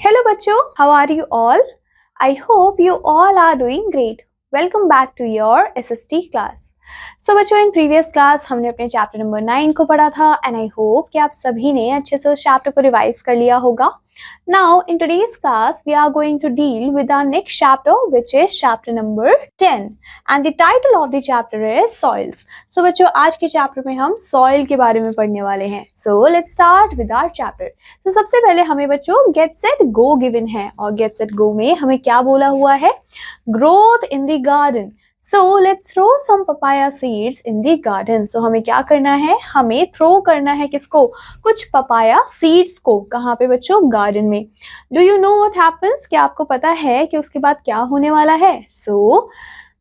Hello बच्चों, how are you all? I hope you all are doing great. Welcome back to your SST class. So बच्चों, in previous class हमने अपने chapter number 9 को पढ़ा था and I hope कि आप सभी ने अच्छे से उस चैप्टर को रिवाइज कर लिया होगा. Now in today's class we are going to deal with our next chapter, which is chapter number 10 and the title of the chapter is soils. So बच्चों, आज के चैप्टर में हम soil के बारे में पढ़ने वाले हैं. So let's start with our chapter. So सबसे पहले हमें बच्चों get set go given है और get set go में हमें क्या बोला हुआ है? Growth in the garden. So let's throw some papaya seeds in the garden. So हमें क्या करना है? हमें थ्रो करना है किसको? कुछ पपाया सीड्स को. कहाँ पे बच्चों? गार्डन में. Do you know what happens? क्या आपको पता है कि उसके बाद क्या होने वाला है? So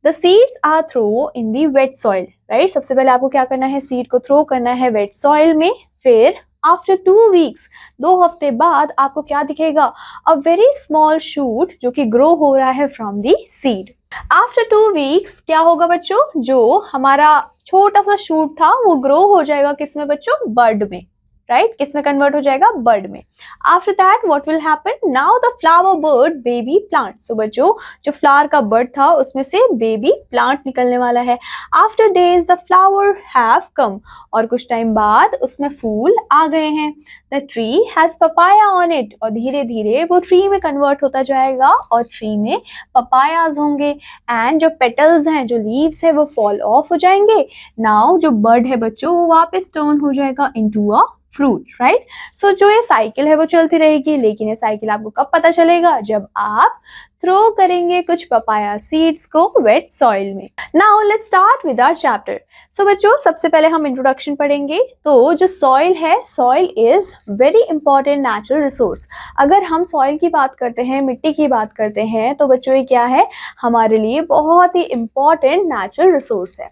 the seeds are thrown in the wet soil, right? सबसे पहले आपको क्या करना है? सीड को थ्रो करना है वेट सॉइल में. फिर आफ्टर 2 वीक्स, 2 हफ्ते बाद आपको क्या दिखेगा? अ वेरी स्मॉल शूट जो कि ग्रो हो रहा है from the seed. After 2 weeks क्या होगा बच्चों? जो हमारा छोटा सा शूट था वो ग्रो हो जाएगा किसमें बच्चों? बर्ड में, राइट? किसमें कन्वर्ट हो जाएगा? बर्ड में. After that what will happen? Now the flower bird baby plant. So बच्चों, जो फ्लावर का बर्ड था उसमें से बेबी प्लांट निकलने वाला है. After days the flower have come. और कुछ टाइम बाद उसमें फूल आ गए हैं. The tree has papaya on it. और धीरे धीरे वो ट्री में कन्वर्ट होता जाएगा और ट्री में पपायाज होंगे. एंड जो पेटल्स हैं, जो लीव्स है, वो फॉल ऑफ हो जाएंगे. नाउ जो बर्ड है बच्चों वो वापस टर्न हो जाएगा इनटू अ फ्रूट, राइट? सो जो ये साइकिल है वो चलती रहेगी. लेकिन ये साइकिल आपको कब पता चलेगा? जब आप थ्रो करेंगे कुछ पपाया सीड्स को वेट सॉइल में. Now let's start with our chapter. So बच्चों, सबसे पहले हम इंट्रोडक्शन पढ़ेंगे. तो जो सॉइल है, soil is very important natural resource. अगर हम सॉइल की बात करते हैं, मिट्टी की बात करते हैं, तो बच्चों ये क्या है? हमारे लिए बहुत ही इंपॉर्टेंट नेचुरल रिसोर्स है.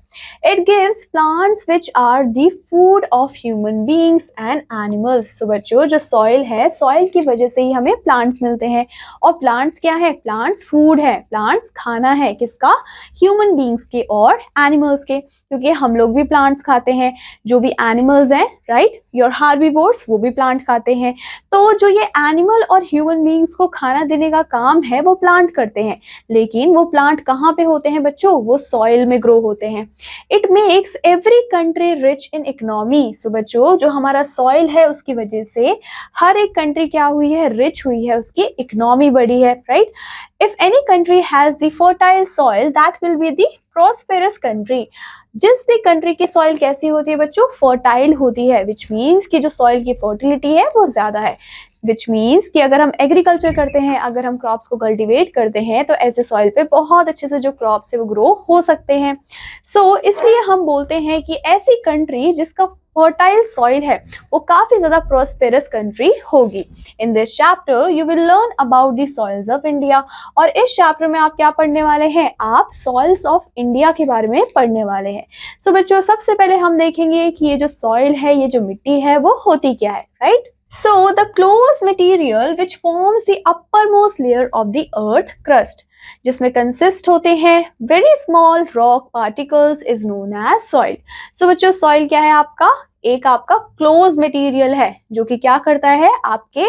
It gives plants which are the food of human beings and animals. So बच्चों, जो सॉइल है, सॉइल की वजह से ही हमें प्लांट्स मिलते हैं. और प्लांट्स क्या है? प्लांट्स फूड है. प्लांट्स खाना है किसका? ह्यूमन बीइंग्स के और एनिमल्स के. क्योंकि हम लोग भी प्लांट्स खाते हैं. जो भी एनिमल्स हैं, राइट, योर हार्बिवोर्स, वो भी प्लांट खाते हैं. तो जो ये एनिमल और ह्यूमन बीइंग्स को खाना देने का काम है वो प्लांट करते हैं. लेकिन वो प्लांट कहाँ पे होते हैं बच्चों? वो सॉइल में ग्रो होते हैं. It makes every country rich in economy. So बच्चों, जो हमारा सॉइल है उसकी वजह से हर एक कंट्री क्या हुई है? रिच हुई है, उसकी इकोनॉमी बढ़ी है, right? If any country has the fertile soil, that will be the prosperous country. जिस भी कंट्री की सॉइल कैसी होती है बच्चों? फर्टाइल होती है, विच मीन्स कि जो सॉइल की फर्टिलिटी है वो ज्यादा है. विच मीन्स कि अगर हम एग्रीकल्चर करते हैं, अगर हम क्रॉप्स को कल्टीवेट करते हैं, तो ऐसे सॉइल पे बहुत अच्छे से जो क्रॉप्स है वो ग्रो हो सकते हैं. सो इसलिए हम बोलते हैं कि ऐसी कंट्री जिसका फर्टाइल सॉइल है वो काफी ज्यादा प्रॉस्पेरस कंट्री होगी. In this chapter you will learn about the soils of India. और इस चैप्टर में आप क्या पढ़ने वाले हैं? आप सॉइल्स ऑफ इंडिया के बारे में पढ़ने वाले हैं. सो बच्चों, सबसे पहले हम देखेंगे कि ये जो सॉइल है, ये जो मिट्टी है, वो होती क्या है, right? So the close material which forms the uppermost layer of the earth crust, जिसमें कंसिस्ट होते हैं very small rock particles, is known as soil. So बच्चों, soil क्या है आपका? एक आपका क्लोज मटेरियल है जो कि क्या करता है? आपके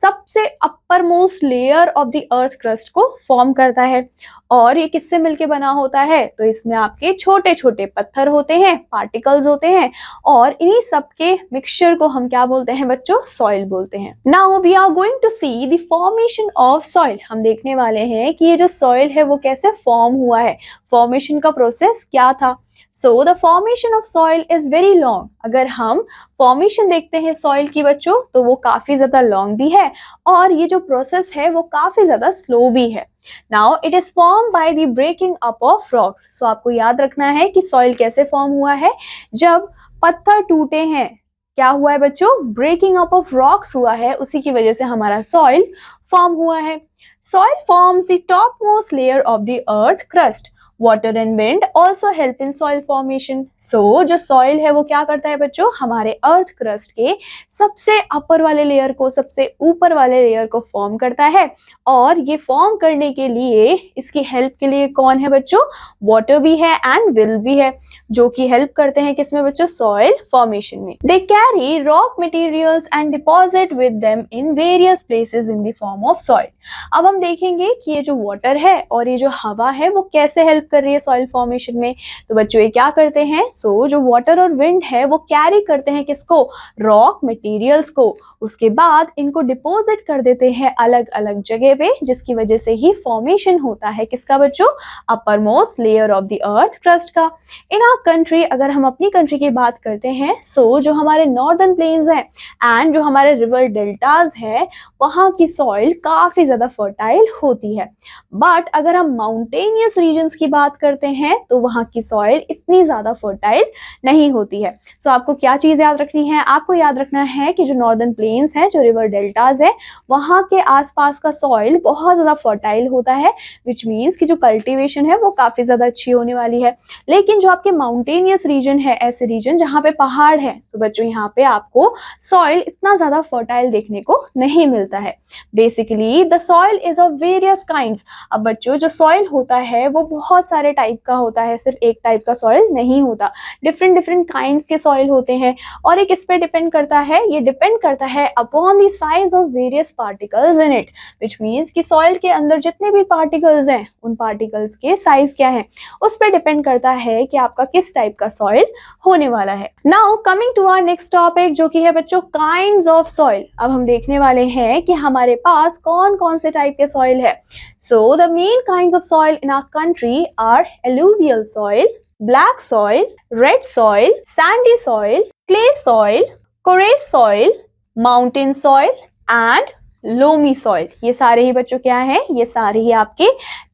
सबसे अपर most layer of the earth crust को फॉर्म करता है. और ये किससे मिलके बना होता है? तो इसमें आपके छोटे छोटे पत्थर होते हैं, पार्टिकल्स होते हैं, और इन्हीं सब के मिक्सचर को हम क्या बोलते हैं बच्चों? सॉइल बोलते हैं. Now we are going to see the formation of soil. हम देखने वाले हैं कि ये जो सॉइल है वो कैसे फॉर्म हुआ है, फॉर्मेशन का प्रोसेस क्या था. So the formation of soil is very long. अगर हम फॉर्मेशन देखते हैं सॉइल की बच्चों, तो वो काफी ज्यादा लॉन्ग भी है और ये जो प्रोसेस है वो काफी ज्यादा स्लो भी है. Now it is formed by the breaking up of rocks. So आपको याद रखना है कि सॉइल कैसे फॉर्म हुआ है? जब पत्थर टूटे हैं, क्या हुआ है बच्चों? ब्रेकिंग अप ऑफ रॉक्स हुआ है, उसी की वजह से हमारा सॉइल फॉर्म हुआ है. Soil forms the top most layer of the earth crust. Water and wind also help in soil formation. So जो सॉइल है वो क्या करता है बच्चों, हमारे अर्थ क्रस्ट के सबसे अपर वाले लेयर को, सबसे ऊपर वाले लेयर को फॉर्म करता है। और ये फॉर्म करने के लिए, इसकी हेल्प के लिए कौन है बच्चों, वाटर भी है एंड विल भी है, जो कि हेल्प करते हैं किसमें बच्चों, सॉइल फॉर्मेशन में। They carry rock materials and deposit with them in various places in the form of soil. अब हम देखेंगे कि ये जो वाटर है और ये जो हवा है वो कैसे हेल्प कर रही है सॉइल फॉर्मेशन में। तो बच्चों ये क्या करते हैं, जो वाटर और विंड है वो कैरी करते हैं किसको, रॉक मटेरियल्स को। उसके बाद इनको डिपॉजिट कर देते हैं अलग अलग जगह पे, जिसकी वजह से ही फॉर्मेशन होता है किसका बच्चों, upper most layer of the earth crust का। इन आवर कंट्री, अगर हम अपनी कंट्री की बात करते हैं, जो हमारे नॉर्दर्न प्लेन्स हैं एंड जो हमारे रिवर डेल्टाज है, वहां की सॉइल काफी ज्यादा फर्टाइल होती है। बट अगर हम माउंटेनियस रीजन्स की बात करते हैं तो वहां की सॉइल इतनी ज्यादा फर्टाइल नहीं होती है। आपको क्या चीज याद रखनी है, आपको याद रखना है कि जो नॉर्दर्न प्लेन्स है, जो रिवर डेल्टाज है, वहां के आसपास का सॉइल बहुत ज्यादा फर्टाइल होता है, विच मीन्स कि जो कल्टीवेशन है वो काफी ज्यादा अच्छी होने वाली है। लेकिन जो आपके माउंटेनियस रीजन है, ऐसे रीजन जहाँ पे पहाड़ है, तो बच्चों यहाँ पे आपको सॉइल इतना ज्यादा फर्टाइल देखने को नहीं मिलता है। Basically the soil is of various kinds. अब बच्चों जो सॉइल होता है वो बहुत सारे टाइप का होता है, सिर्फ एक टाइप का सॉइल नहीं होता, डिफरेंट डिफरेंट काइंड्स के सॉइल होते हैं। और एक इस पे डिपेंड करता है, ये डिपेंड करता है upon the size of various particles in it, which means कि सॉइल के अंदर जितने भी पार्टिकल्स हैं, उन पार्टिकल्स के साइज क्या है, उस पर डिपेंड करता है कि आपका किस टाइप का सॉइल होने वाला है। Now coming to our next topic, जो कि है बच्चों काइंड्स ऑफ सॉइल। अब हम देखने वाले हैं कि हमारे पास कौन कौन से टाइप के सॉइल है। So the main kinds of soil in our country are alluvial soil, black soil, red soil, sandy soil, clay soil, coarse soil, mountain soil and loamy soil। ये सारे ही बच्चों क्या हैं, ये सारे ही आपके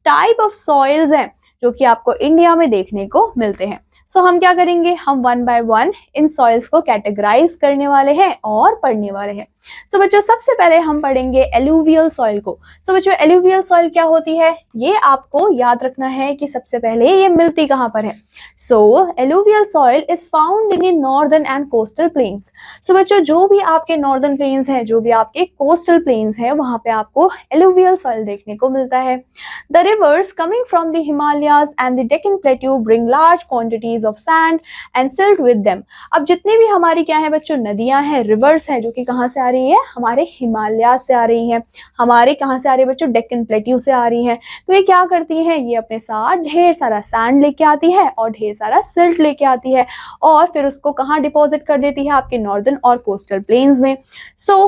टाइप ऑफ सॉइल्स हैं जो कि आपको इंडिया में देखने को मिलते हैं। हम क्या करेंगे, हम one by one in soils को कैटेगराइज करने वाले हैं और पढ़ने वाले हैं। बच्चों सबसे पहले हम पढ़ेंगे एलुवियल सॉइल को। बच्चों एलुवियल सॉइल क्या होती है, ये आपको याद रखना है कि सबसे पहले ये मिलती कहाँ पर है। Alluvial soil is found in northern and coastal planes. बच्चों जो भी आपके नॉर्दर्न प्लेन्स है, जो भी आपके कोस्टल प्लेन्स है, वहां पे आपको एलुवियल सॉइल देखने को मिलता है। The reverse coming from the Himalayas and the Deccan plateau bring large quantities of sand and silt with them. अब जितनी भी हमारी क्या है बच्चों, नदियां हैं, रिवर्स है, जो कि कहाँ से आ रही है, हमारे हिमालय से आ रही हैं। हमारे कहाँ से आ रही है बच्चों, डेक्कन प्लेट्यू से आ रही हैं। तो ये क्या करती हैं, ये अपने साथ ढेर सारा सैंड लेके आती है और ढेर सारा सिल्ट लेके आती है, और फिर उसको कहाँ डिपॉजिट कर देती है, आपके नॉर्दर्न और कोस्टल प्लेन्स में।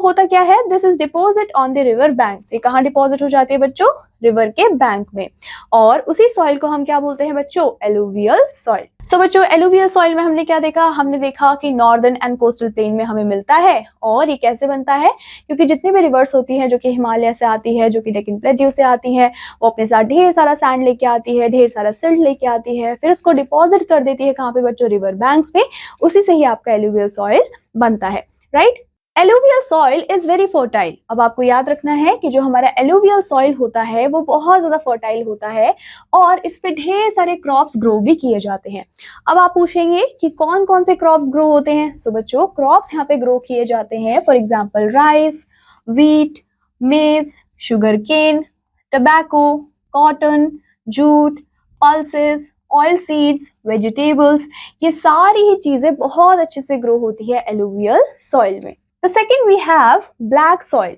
होता क्या है, this is deposit on the river banks. ये कहाँ डिपॉजिट हो जाती है बच्चों, रिवर के बैंक में। और उसी सॉइल को हम क्या बोलते हैं बच्चों, एलुवियल सॉइल। बच्चों एलुवियल सॉइल में हमने क्या देखा, हमने देखा कि नॉर्दर्न एंड कोस्टल प्लेन में हमें मिलता है। और ये कैसे बनता है, क्योंकि जितनी भी रिवर्स होती है, जो कि हिमालय से आती है, जो कि डेक्कन प्लेट्यू से आती है, वो अपने साथ ढेर सारा सैंड लेके आती है, ढेर सारा सिल्ट लेके आती है, फिर उसको डिपॉजिट कर देती है कहाँ पे बच्चों, रिवर बैंक्स पे। उसी से ही आपका एलुवियल सॉइल बनता है, right. Alluvial soil is very fertile. अब आपको याद रखना है कि जो हमारा एलुवियल सॉइल होता है वो बहुत ज्यादा फर्टाइल होता है, और इस पे ढेर सारे क्रॉप्स ग्रो भी किए जाते हैं। अब आप पूछेंगे कि कौन कौन से क्रॉप्स ग्रो होते हैं। बच्चों क्रॉप्स यहाँ पे ग्रो किए जाते हैं, for example rice, wheat, maize, sugarcane, tobacco, cotton, jute, pulses, oil seeds, vegetables. ये सारी ही चीजें बहुत अच्छे से ग्रो होती है एलुवियल सॉइल में। The second we have black soil.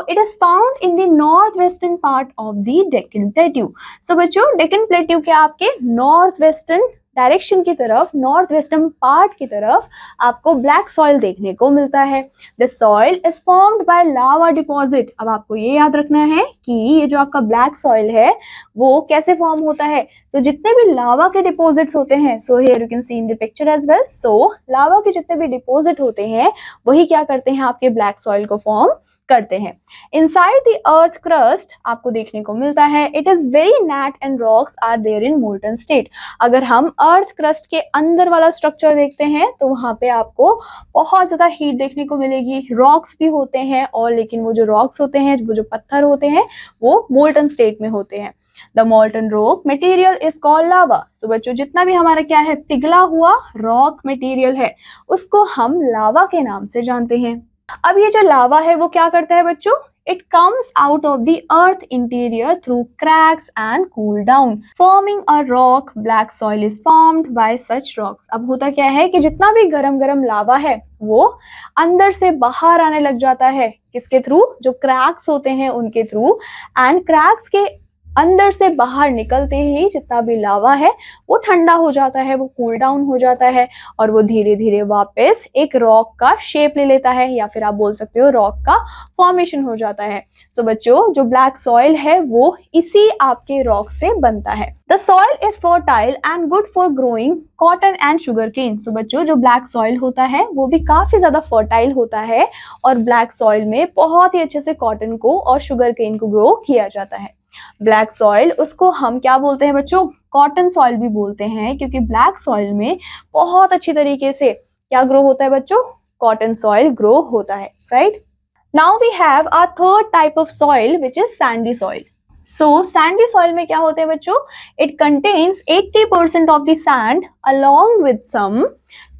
It is found in the northwestern part of the Deccan Plateau. बच्चों Deccan Plateau के आपके northwestern डायरेक्शन की तरफ, नॉर्थ वेस्टर्न पार्ट की तरफ आपको ब्लैक सॉइल देखने को मिलता है। The soil is formed by lava deposit. अब आपको ये याद रखना है कि ये जो आपका ब्लैक सॉइल है वो कैसे फॉर्म होता है। जितने भी लावा के डिपॉजिट्स होते हैं, here you can see in the picture as well. Lava के जितने भी डिपॉजिट होते हैं वही क्या करते हैं, आपके ब्लैक सॉइल को फॉर्म करते हैं। इनसाइड द अर्थ क्रस्ट आपको देखने को मिलता है, it is very neat and rocks are there in molten state. अगर हम अर्थ क्रस्ट के अंदर वाला स्ट्रक्चर देखते हैं तो वहां पे आपको बहुत ज्यादा हीट देखने को मिलेगी, रॉक्स भी होते हैं, और लेकिन वो जो रॉक्स होते हैं, वो जो पत्थर होते हैं, वो मोल्टन स्टेट में होते हैं। The molten rock material is called lava. So बच्चों जितना भी हमारा क्या है, पिघला हुआ रॉक मटेरियल है, उसको हम लावा के नाम से जानते हैं। अब ये जो लावा है वो क्या करता है बच्चों, it comes out of the earth interior through cracks and cool down, forming a rock. Black soil is formed by such rocks. अब होता क्या है कि जितना भी गरम गरम लावा है वो अंदर से बाहर आने लग जाता है, किसके थ्रू, जो क्रैक्स होते हैं उनके थ्रू, एंड क्रैक्स के अंदर से बाहर निकलते ही जितना भी लावा है वो ठंडा हो जाता है, वो कूल डाउन हो जाता है और वो धीरे धीरे वापस एक रॉक का शेप ले लेता है, या फिर आप बोल सकते हो रॉक का फॉर्मेशन हो जाता है। सो बच्चों जो ब्लैक सॉइल है वो इसी आपके रॉक से बनता है। The soil is fertile and good for growing cotton and sugar cane. So बच्चों जो ब्लैक सॉइल होता है वो भी काफी ज्यादा फर्टाइल होता है और ब्लैक सॉइल में बहुत ही अच्छे से कॉटन को और शुगर केन को ग्रो किया जाता है। ब्लैक सॉइल, उसको हम क्या बोलते हैं बच्चों, कॉटन सॉइल भी बोलते हैं, क्योंकि ब्लैक सॉइल में बहुत अच्छी तरीके से क्या ग्रो होता है बच्चों, कॉटन सॉइल ग्रो होता है, right. Now we have a third type of soil which is sandy soil. So sandy soil में क्या होते हैं बच्चों, it contains 80% of the sand along with some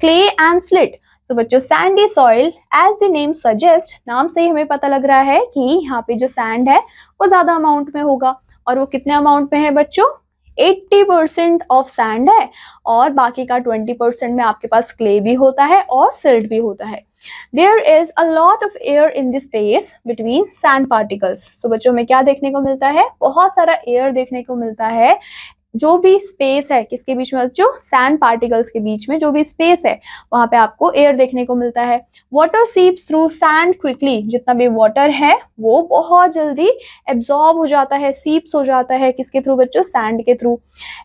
clay and silt. तो बच्चों sandy soil as the name suggest, नाम से ही हमें पता लग रहा है कि यहाँ पे जो सैंड है वो ज्यादा अमाउंट में होगा, और वो कितने अमाउंट में है बच्चों, 80% ऑफ सैंड है और बाकी का 20% में आपके पास क्ले भी होता है और सिल्ट भी होता है। There is a lot of air in the space between sand particles. So बच्चों में क्या देखने को मिलता है, बहुत सारा एयर देखने को मिलता है जो भी स्पेस है, किसके बीच में, जो सैंड पार्टिकल्स के बीच में जो भी स्पेस है वहां पे आपको एयर देखने को मिलता है। वाटर सीप्स थ्रू सैंड क्विकली, जितना भी वाटर है वो बहुत जल्दी एब्जॉर्ब हो जाता है, सीप्स हो जाता है, किसके थ्रू बच्चों, सैंड के through.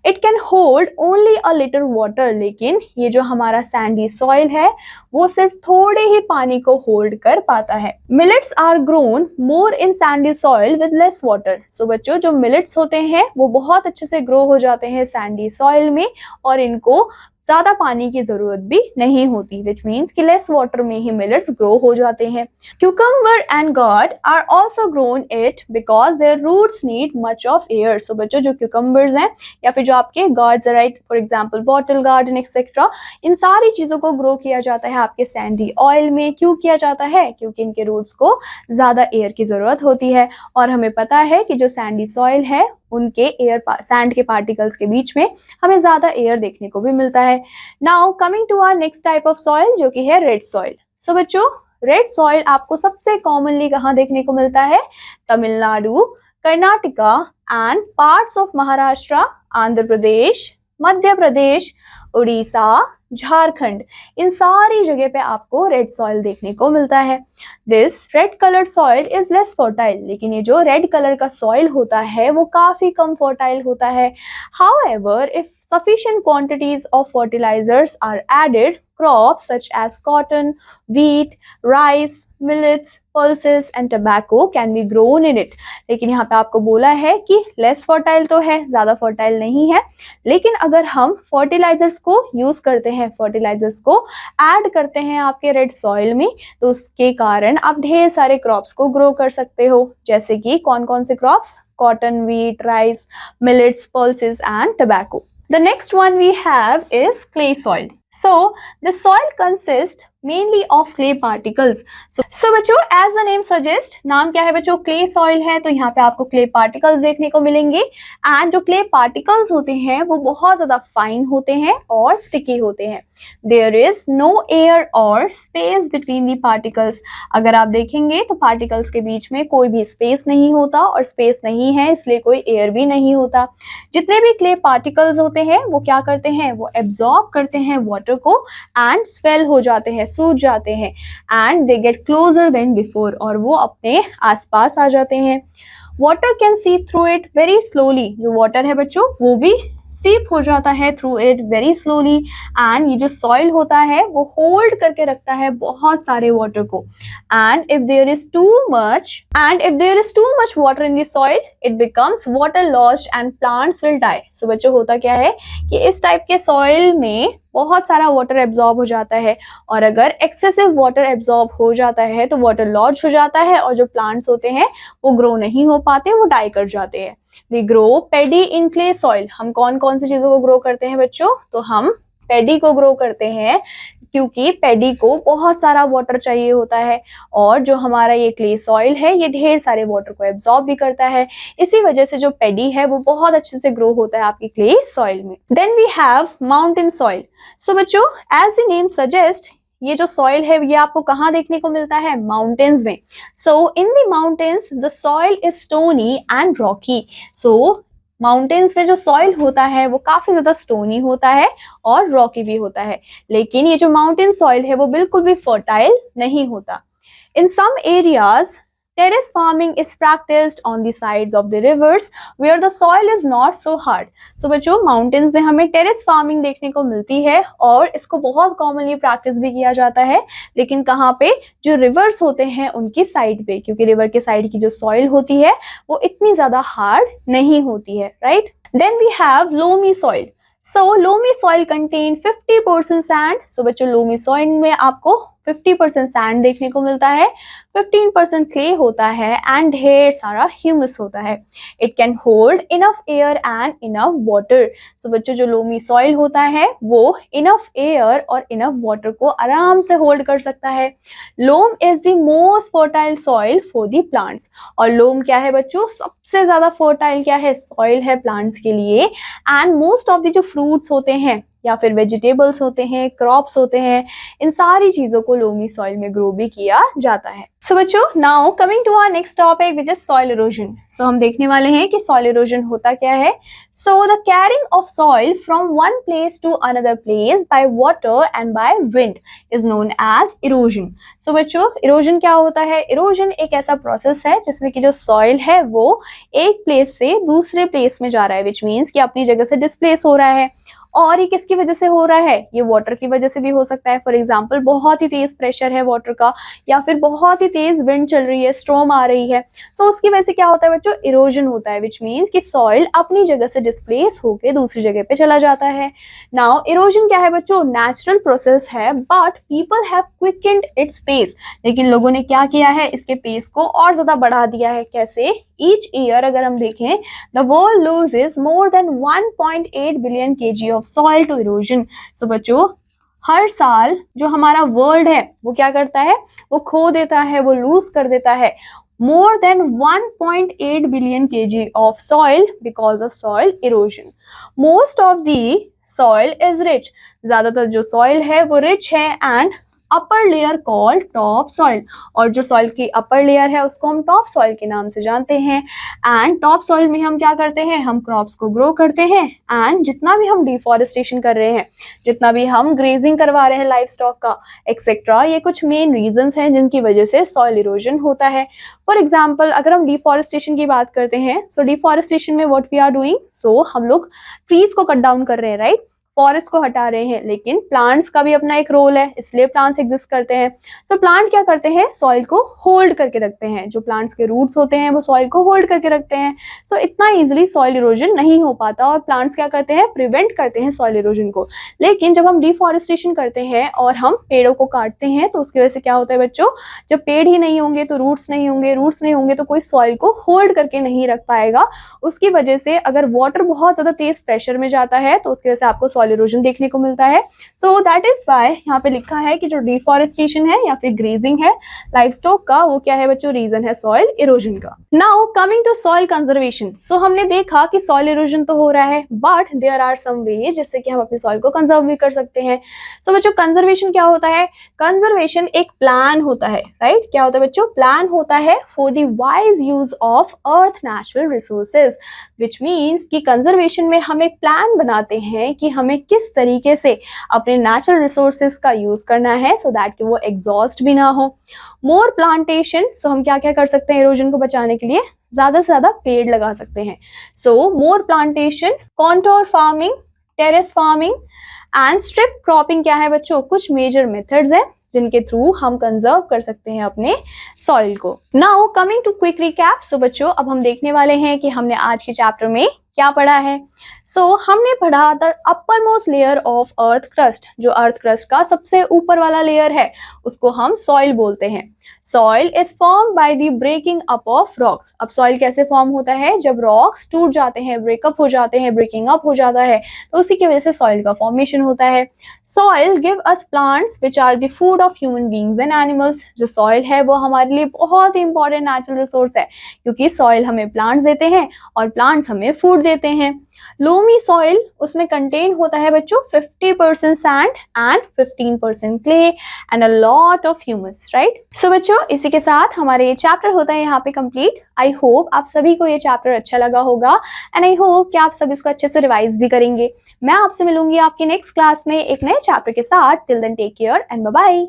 It can hold only a little water, लेकिन ये जो हमारा सैंडी सॉइल है वो सिर्फ थोड़े ही पानी को होल्ड कर पाता है। Millets are grown more in sandy soil with less water. So बच्चों जो मिलेट्स होते हैं वो बहुत अच्छे से ग्रो हो जाते हैं सैंडी सॉइल में और इनको ज्यादा पानी की जरूरत भी नहीं होती, विच मीन्स कि लेस वाटर में ही मिलेट्स ग्रो हो जाते हैं। Cucumber and gourd are also grown it because their roots need much of air. So बच्चों जो क्यूकम्बर्स हैं या फिर जो आपके gourds, right, for example bottle garden etcetera, इन सारी चीजों को ग्रो किया जाता है आपके सैंडी ऑयल में। क्यों किया जाता है, क्योंकि इनके रूट्स को ज्यादा एयर की जरूरत होती है और हमें पता है कि जो सैंडी सॉइल है उनके एयर सैंड के पार्टिकल्स के बीच में हमें ज्यादा एयर देखने को भी मिलता है। Now coming to our next type of soil जो कि है रेड सॉइल। सो बच्चों रेड सॉइल आपको सबसे कॉमनली कहाँ देखने को मिलता है, Tamil Nadu, Karnataka and parts of Maharashtra, Andhra Pradesh, Madhya Pradesh, Orissa, Jharkhand, इन सारी जगह पे आपको रेड सॉइल देखने को मिलता है। This red coloured soil is less fertile, लेकिन ये जो रेड कलर का सॉइल होता है वो काफी कम फर्टाइल होता है। However if sufficient quantities of fertilizers are added, crops such as cotton, wheat, rice, millets, pulses and tobacco can be grown in it. लेकिन यहाँ पे आपको बोला है कि लेस फर्टाइल तो है, ज्यादा फर्टाइल नहीं है, लेकिन अगर हम फर्टिलाइजर्स को यूज करते हैं, फर्टिलाइजर्स को ऐड करते हैं आपके रेड सॉइल में, तो उसके कारण आप ढेर सारे क्रॉप्स को ग्रो कर सकते हो। जैसे कि कौन कौन से crops, cotton, wheat, rice, millets, pulses and tobacco. The next one we have is clay soil. So the soil consists mainly of clay particles. So बच्चों as the name suggests, नाम क्या है बच्चों, clay soil है, तो यहाँ पे आपको clay particles देखने को मिलेंगे। एंड जो clay particles होते हैं वो बहुत ज्यादा फाइन होते हैं और sticky होते हैं। There is no air or space between the particles. अगर आप देखेंगे तो particles के बीच में कोई भी space नहीं होता, और space नहीं है इसलिए कोई air भी नहीं होता। जितने भी clay particles होते हैं वो क्या करते हैं, वो absorb करते हैं water को and swell हो जाते हैं, सूज जाते हैं, and they get closer than before, और वो अपने आसपास आ जाते हैं। Water can seep through it very slowly. जो water है बच्चों वो भी स्वीप हो जाता है through it very slowly, and ये जो सॉइल होता है वो होल्ड करके रखता है बहुत सारे वाटर को। And if there is too much water in the soil it becomes water lost and plants will die. So बच्चों होता क्या है कि इस टाइप के सॉइल में बहुत सारा वाटर एब्जॉर्ब हो जाता है, और अगर एक्सेसिव वाटर एब्जॉर्ब हो जाता है तो वाटर लॉज हो जाता है और जो प्लांट्स होते हैं वो ग्रो नहीं हो पाते, वो डाई कर जाते हैं। We grow paddy in clay soil. हम कौन कौन सी चीजों को ग्रो करते हैं बच्चों? तो हम पेडी को ग्रो करते हैं, क्योंकि पेडी को बहुत सारा वाटर चाहिए होता है, और जो हमारा ये क्ले सॉइल है ये ढेर सारे वाटर को एब्जॉर्ब भी करता है। इसी वजह से जो पेडी है वो बहुत अच्छे से ग्रो होता है आपकी क्ले सॉइल में। Then we have mountain soil. So बच्चों, एज द नेम सजेस्ट, ये जो सॉइल है ये आपको कहाँ देखने को मिलता है? माउंटेन्स में। So in the mountains the soil is stony and rocky. So mountains में जो सॉइल होता है वो काफी ज्यादा स्टोनी होता है और रॉकी भी होता है, लेकिन ये जो माउंटेन सॉइल है वो बिल्कुल भी फर्टाइल नहीं होता। In some areas terrace farming is practiced on the sides of the rivers where the soil is not so hard. So बच्चों, माउंटेन्स में हमें टेरेस फार्मिंग देखने को मिलती है और इसको बहुत कॉमनली प्रैक्टिस भी किया जाता है, लेकिन कहाँ पे? जो रिवर्स होते हैं उनकी साइड पे, क्योंकि रिवर के साइड की जो सॉइल होती है वो इतनी ज्यादा हार्ड नहीं होती है, right? Then we have loamy soil. So loamy soil contain 50% sand. So बच्चों, लोमी सॉइल में आपको 50% सैंड देखने को मिलता है, 15% क्ले होता है एंड ढेर सारा ह्यूमस होता है। It can hold enough air and enough water. तो बच्चों, जो लोमी सॉइल होता है वो इनफ एयर और इनफ वाटर को आराम से होल्ड कर सकता है। Loam is the most fertile soil for the plants. और लोम क्या है बच्चों? सबसे ज्यादा फर्टाइल क्या है? सॉइल है प्लांट्स के लिए। एंड मोस्ट ऑफ द जो फ्रूट्स होते हैं या फिर वेजिटेबल्स होते हैं, क्रॉप्स होते हैं, इन सारी चीजों को लोमी सॉइल में ग्रो भी किया जाता है। सो बच्चों, now coming to our next topic which is soil erosion. So हम देखने वाले हैं कि सॉइल इरोजन होता क्या है। So the carrying of soil from one place to another place by water and by wind is known as erosion. So बच्चों, erosion क्या होता है? इरोजन एक ऐसा प्रोसेस है जिसमें कि जो सॉइल है वो एक प्लेस से दूसरे प्लेस में जा रहा है, विच मीन्स कि अपनी जगह से डिस्प्लेस हो रहा है। और ये किसकी वजह से हो रहा है? ये वाटर की वजह से भी हो सकता है। फॉर एग्जाम्पल, बहुत ही तेज प्रेशर है वाटर का, या फिर बहुत ही तेज विंड चल रही है, स्ट्रॉम आ रही है। सो उसकी वजह से क्या होता है बच्चों? इरोजन होता है, विच मीन्स कि सॉइल अपनी जगह से डिस्प्लेस होकर दूसरी जगह पे चला जाता है। नाउ इरोजन क्या है बच्चों? नेचुरल प्रोसेस है, but people have quickened its pace. लेकिन लोगों ने क्या किया है? इसके पेस को और ज्यादा बढ़ा दिया है। कैसे? ईच ईयर अगर हम देखें, the world loses more than 1.8 billion kg of soil to erosion. So बच्चों, हर साल जो हमारा वर्ल्ड है वो क्या करता है? वो खो देता है, वो लूज कर देता है मोर than 1.8 billion kg of soil because of soil erosion. Most of the soil is rich. ज्यादातर जो सॉइल है वो रिच है and upper layer called top soil. और जो सॉइल की अपर लेयर है उसको हम टॉप सॉइल के नाम से जानते हैं। एंड टॉप सॉइल में हम क्या करते हैं? हम क्रॉप्स को ग्रो करते हैं। एंड जितना भी हम डिफॉरेस्टेशन कर रहे हैं, जितना भी हम ग्रेजिंग करवा रहे हैं लाइफ स्टॉक का एक्सेट्रा, ये कुछ मेन रीजंस हैं जिनकी वजह से सॉइल इरोजन होता है। फॉर एग्जाम्पल, अगर हम डिफॉरेस्टेशन की बात करते हैं, सो डिफॉरेस्टेशन में व्हाट वी आर डूइंग, सो हम लोग ट्रीज को कट डाउन कर रहे हैं, राइट? फॉरेस्ट को हटा रहे हैं, लेकिन प्लांट्स का भी अपना एक रोल है, इसलिए प्लांट्स एग्जिस्ट करते हैं। सो प्लांट क्या करते हैं? सॉइल को होल्ड करके रखते हैं। जो प्लांट्स के रूट्स होते हैं वो सॉइल को होल्ड करके रखते हैं। सो इतना इजीली सॉइल इरोजन नहीं हो पाता, और प्लांट्स क्या करते हैं? प्रिवेंट करते हैं सॉइल इरोजन को। लेकिन जब हम डिफॉरेस्टेशन करते हैं और हम पेड़ों को काटते हैं, तो उसकी वजह से क्या होता है बच्चों? जब पेड़ ही नहीं होंगे तो रूट्स नहीं होंगे, रूट्स नहीं होंगे तो कोई सॉइल को होल्ड करके नहीं रख पाएगा। उसकी वजह से अगर वाटर बहुत ज्यादा तेज प्रेशर में जाता है तो उसकी वजह से आपको सॉइल इरोजन देखने को मिलता है। सो दैट इज वाई यहाँ पे लिखा है कि जो डिफॉरेस्टेशन है या फिर ग्रेजिंग है लाइफ स्टॉक का, वो क्या है बच्चों? रीजन है सॉइल इरोजन का। Now coming to soil conservation. So हमने देखा कि सॉइल इरोजन तो हो रहा है, but there are some ways जिससे कि हम अपने सॉइल को कंजर्व भी कर सकते हैं। सो बच्चों, कंजर्वेशन क्या होता है? कंजर्वेशन एक प्लान होता है, राइट? क्या होता है बच्चों? प्लान होता है for the wise use of earth natural resources, which means कि कंजर्वेशन में हम एक प्लान बनाते हैं कि हमें किस तरीके से अपने नेचुरल रिसोर्सेज का यूज करना है, सो दैट कि वो एग्जॉस्ट भी ना हो। मोर प्लांटेशन। सो हम क्या क्या कर सकते हैं इरोजन को बचाने के लिए? ज्यादा से ज्यादा पेड़ लगा सकते हैं। So more plantation, contour farming, terrace farming and strip cropping क्या है बच्चों? कुछ मेजर मेथड्स हैं जिनके थ्रू हम कंजर्व कर सकते हैं अपने सॉइल को। Now coming to quick recap. So बच्चों, अब हम देखने वाले हैं कि हमने आज के चैप्टर में क्या पढ़ा है? हमने पढ़ा the upper most layer of earth crust, जो अर्थ क्रस्ट का सबसे ऊपर वाला लेयर है उसको हम सॉइल बोलते हैं। Soil is form by the breaking up of rocks. अब सॉइल कैसे फॉर्म होता है? जब रॉक्स टूट जाते हैं, ब्रेकअप हो जाते हैं, ब्रेकिंग अप हो जाता है, तो उसी की वजह से सॉइल का फॉर्मेशन होता है। Soil give us plants which are the food of human beings and animals. जो सॉइल है वो हमारे लिए बहुत ही इंपॉर्टेंट नेचुरल रिसोर्स है, क्योंकि सॉइल हमें प्लांट्स देते हैं और प्लांट्स हमें फूड देते हैं। लोमी सॉइल, उसमें कंटेन होता है बच्चों 50% sand and 15% clay and a lot of humus, right? So बच्चों, इसी के साथ हमारे ये चैप्टर होता है यहाँ पे कंप्लीट। आई होप आप सभी को ये चैप्टर अच्छा लगा होगा एंड आई होप कि आप सब इसको अच्छे से रिवाइज भी करेंगे। मैं आपसे मिलूंगी आपकी नेक्स्ट क्लास में एक नए चैप्टर के साथ। Till then take care and bye bye.